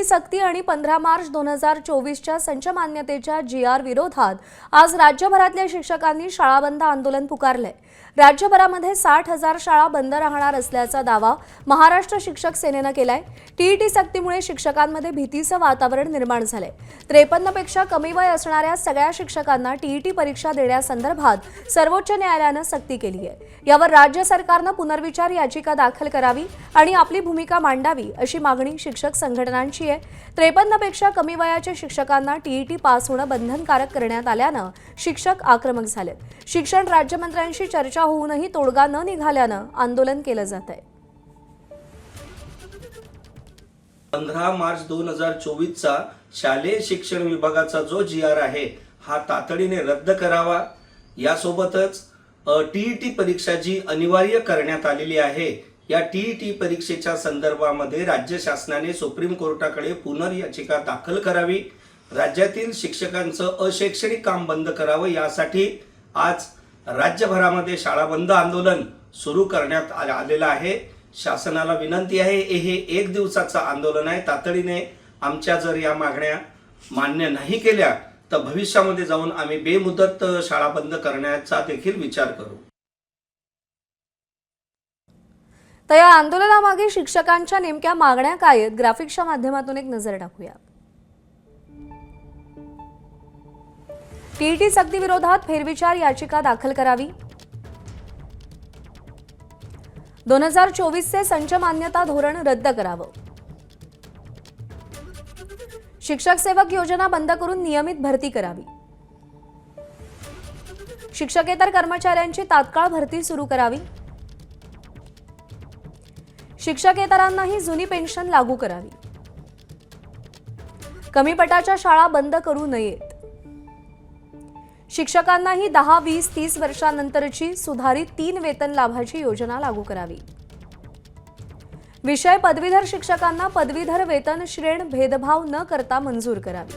सक्ती आणि 15 मार्च 2024च्या संच मान्यतेच्या GR विरोधात आज राज्यभरातल्या शिक्षकांनी शाळाबंद आंदोलन पुकारले। राज्यभरामध्ये 60,000 शाळा बंद राहणार असल्याचा दावा महाराष्ट्र शिक्षक सेनेने केलाय। टीईटी सक्तीमुळे शिक्षकांमध्ये भीतीचं वातावरण निर्माण झालंय। 53 पेक्षा कमी वय असणाऱ्या सगळ्या शिक्षकांना टीईटी परीक्षा देण्यासंदर्भात सर्वोच्च न्यायालयाने सक्ती केली आहे। यावर राज्य सरकारने पुनर्विचार याचिका दाखल करावी आणि आपली भूमिका मांडावी अशी मागणी शिक्षक संघटनांची आहे। 53 पेक्षा कमी वयाच्या शिक्षकांना टीईटी पास होणे बंधनकारक करण्यात आल्याने शिक्षक आक्रमक झालेत। शिक्षण राज्यमंत्र्यांशी चर्चा होऊनही तोडगा न निघाल्याने आंदोलन केले जात आहे। 15 मार्च 2024चा शालेय शिक्षण विभागाचा जो GR आहे हा तातडीने रद्द करावा। यासोबतच टीईटी परीक्षा जी अनिवार्य करण्यात आलेली आहे या टीईटी परीक्षेच्या संदर्भामध्ये राज्य शासनाने सुप्रीम कोर्टाकडे पुनर्याचिका दाखल करावी। राज्यातील शिक्षकांचं अशैक्षणिक काम बंद करावं यासाठी आज राज्यभरामध्ये शाळा बंद आंदोलन सुरू करण्यात आलेलं आहे। शासनाला विनंती आहे हे एक दिवसाचं आंदोलन आहे। तातडीने आमच्या जर या मागण्या मान्य नाही केल्या तर भविष्यामध्ये जाऊन आम्ही बेमुदत शाळा बंद करण्याचा देखील विचार करू। तर या आंदोलनामागे शिक्षकांच्या नेमक्या मागण्या काय आहेत ग्राफिक्सच्या माध्यमातून एक नजर टाकूया। टीईटी सक्ती विरोधात फेरविचार याचिका दाखल करावी। 2024चे संच मान्यता धोरण रद्द करावं। शिक्षक सेवक योजना बंद करून नियमित भरती करावी। शिक्षकेतर कर्मचाऱ्यांची तात्काळ भरती सुरू करावी। शिक्षकेतरांनाही जुनी पेन्शन लागू करावी। कमी पटाच्या शाळा बंद करू नयेत। शिक्षकांनाही 10, 20, 30 वर्षांनंतरची सुधारित 3 वेतन लाभाची योजना लागू करावी। विषय पदवीधर शिक्षकांना पदवीधर वेतन श्रेण भेदभाव न करता मंजूर करावी।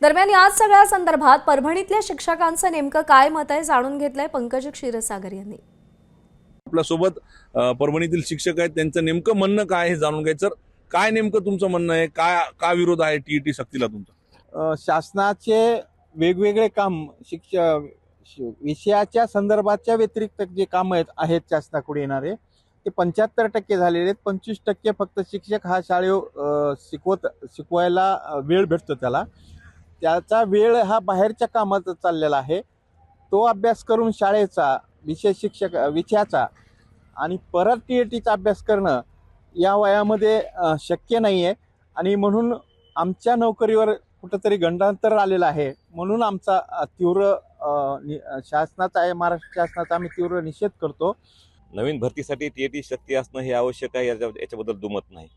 दरम्यान या सगळ्या संदर्भात परभणीतल्या शिक्षकांचं नेमकं काय मत आहे जाणून घेतलंय पंकज क्षीरसागर यांनी। आपल्या सोबत परभणीतील शिक्षक आहेत, त्यांचं नेमकं म्हणणं काय आहे जाणून घ्यायचं। काय नेमकं तुमचं म्हणणं आहे, का विरोध आहे टीईटी सक्तीला तुमचा? शासनाचे वेगवेगळे काम विषयाच्या संदर्भाच्या व्यतिरिक्त जे काम आहेत शासनाकडे येणारे ते 75% झालेले आहेत। 25% फक्त शिक्षक हा शिकवायला वेळ भेटतो त्याचा वेळ हा बाहेरच्या कामात चाललेला आहे। तो अभ्यास करून शाळेचा विषयाचा आणि परत टीईटीचा अभ्यास करणं या वयामध्ये शक्य नाही आहे आणि म्हणून आमच्या नोकरीवर कुठंतरी गंडांतर आलेलं आहे। म्हणून आमचा तीव्र महाराष्ट्र शासनाचा आम्ही तीव्र निषेध करतो। नवीन भरतीसाठी टीईटी सक्ती असणं हे आवश्यक आहे, याच्याबद्दल दुमत नाही।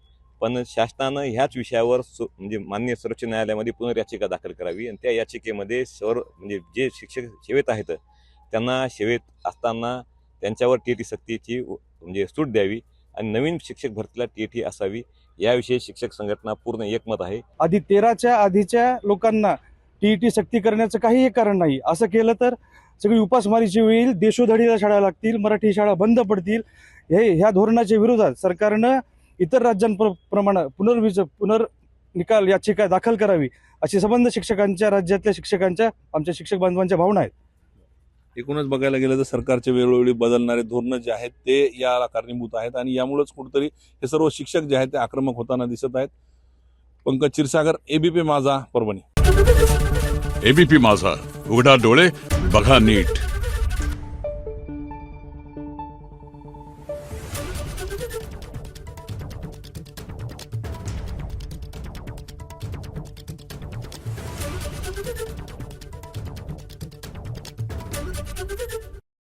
पण शासनानं ह्याच विषयावर म्हणजे माननीय सर्वोच्च न्यायालयामध्ये पुनर्याचिका दाखल करावी आणि त्या याचिकेमध्ये म्हणजे जे शिक्षक सेवेत आहेत त्यांना सेवेत असताना त्यांच्यावर टीईटी सक्तीची म्हणजे सूट द्यावी आणि नवीन शिक्षक भरतीला टीईटी असावी याविषयी शिक्षक संघटना पूर्ण एकमत आहे। आधी 13च्या आधीच्या लोकांना टीईटी सक्ती करण्याचं काहीही कारण नाही। असं केलं तर सगळी उपासमारीची वेळ, देशोधडीला शाळा लागतील, मराठी शाळा बंद पडतील। ह्या धोरणाच्या विरोधात सरकारनं इतर राज्यांप्रमाणे पुनर्निकाल याचिका दाखल करावी अशी संबंध शिक्षकांच्या राज्यातल्या शिक्षकांच्या आमच्या शिक्षक बांधवांच्या भावना आहेत। एकूणच बघायला गेलं तर सरकारचे वेळोवेळी बदलणारे धोरणं जे आहेत ते याला कारणीभूत आहेत आणि यामुळेच कुठेतरी हे सर्व शिक्षक जे आहेत ते आक्रमक होताना दिसत आहेत। पंकज क्षीरसागर, एबीपी माझा, परभणी। एबीपी माझा, उघडा डोळे बघा नीट।